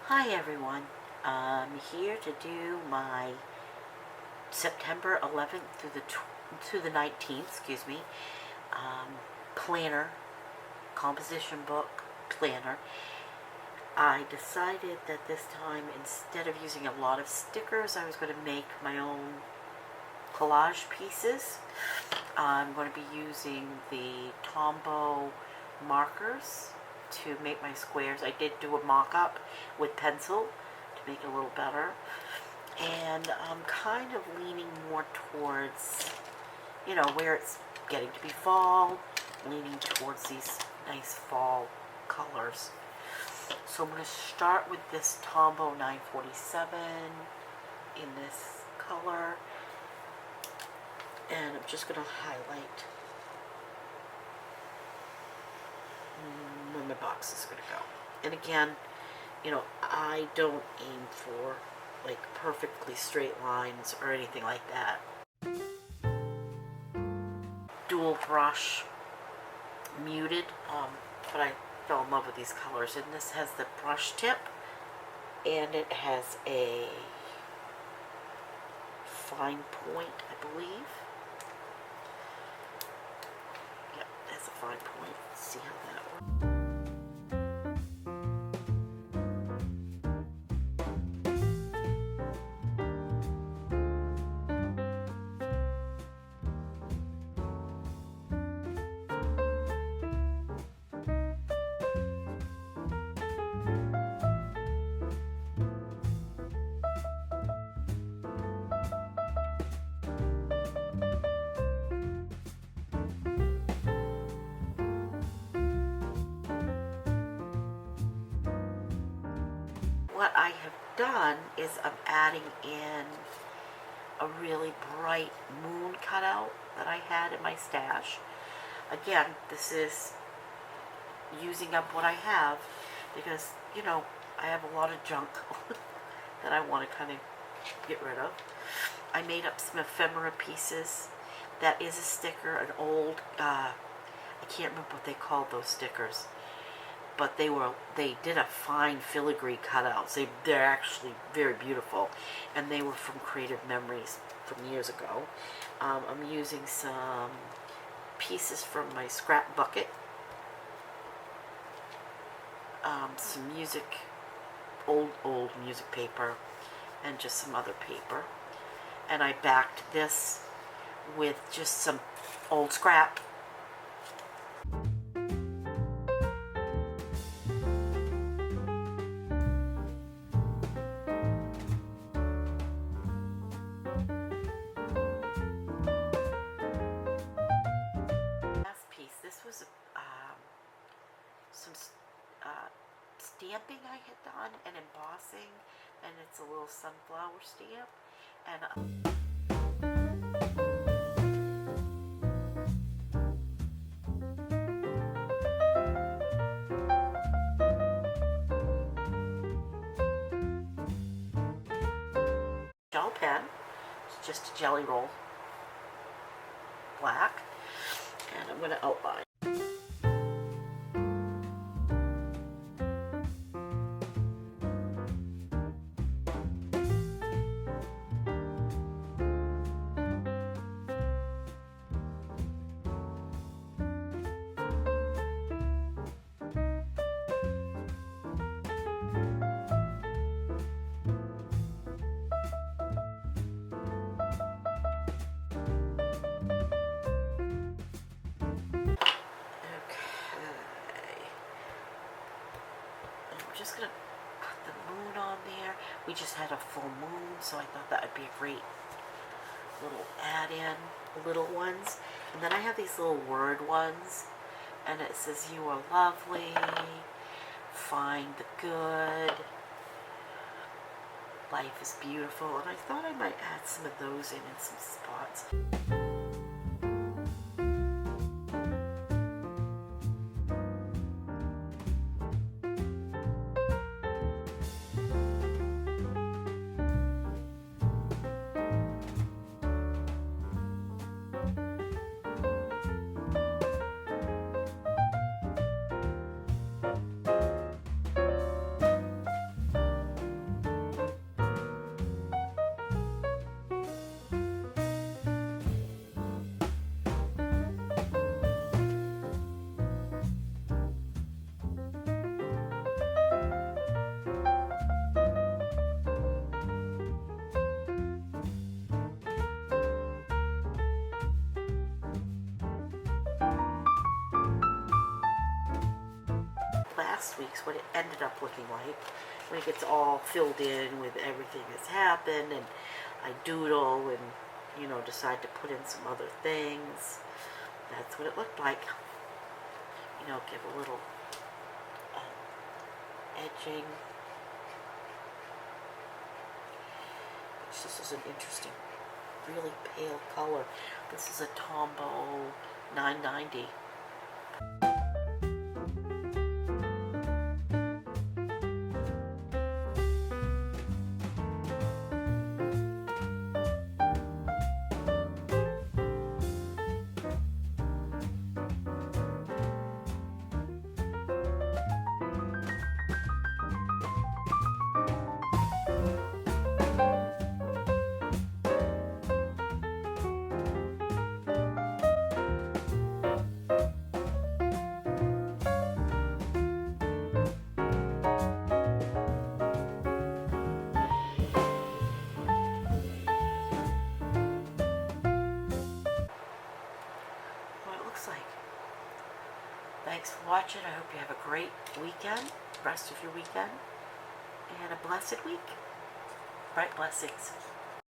Hi everyone, I'm here to do my September 11th through the 19th, planner, composition book planner. I decided that this time, instead of using a lot of stickers, I was going to make my own collage pieces. I'm going to be using the tombow markers to make my squares. I did do a mock-up with pencil to make it a little better, and I'm kind of leaning more towards, where it's getting to be fall, leaning towards these nice fall colors. So I'm going to start with this Tombow 947 in this color, and I'm just going to highlight where my box is going to go. And again, I don't aim for like perfectly straight lines or anything like that. Dual brush, muted, but I fell in love with these colors. And this has the brush tip, and it has a fine point, I believe. Yep, that's a fine point. Let's see how that works. What I have done is I'm adding in a really bright moon cutout that I had in my stash. Again, this is using up what I have because, I have a lot of junk that I want to kind of get rid of. I made up some ephemera pieces. That is a sticker, an old, I can't remember what they called those stickers, but they did a fine filigree cutouts. They're actually very beautiful, and they were from Creative Memories from years ago. I'm using some pieces from my scrap bucket, some old music paper, and just some other paper. And I backed this with just some old scrap. This was some stamping I had done and embossing, and it's a little sunflower stamp, and gel pen. It's just a jelly roll, black, and I'm going to outline. Just gonna put the moon on there. We just had a full moon, so I thought that would be a great little add-in, little ones. And then I have these little word ones, and it says, "You are lovely, find the good, life is beautiful." And I thought I might add some of those in some spots. last week's, what it ended up looking like when it gets all filled in with everything that's happened, and I doodle and, you know, decide to put in some other things. That's what it looked like. You know, give a little edging. This is an interesting, really pale color. This is a Tombow 990. Like. Thanks for watching. I hope you have a great weekend, rest of your weekend, and a blessed week. Bright blessings.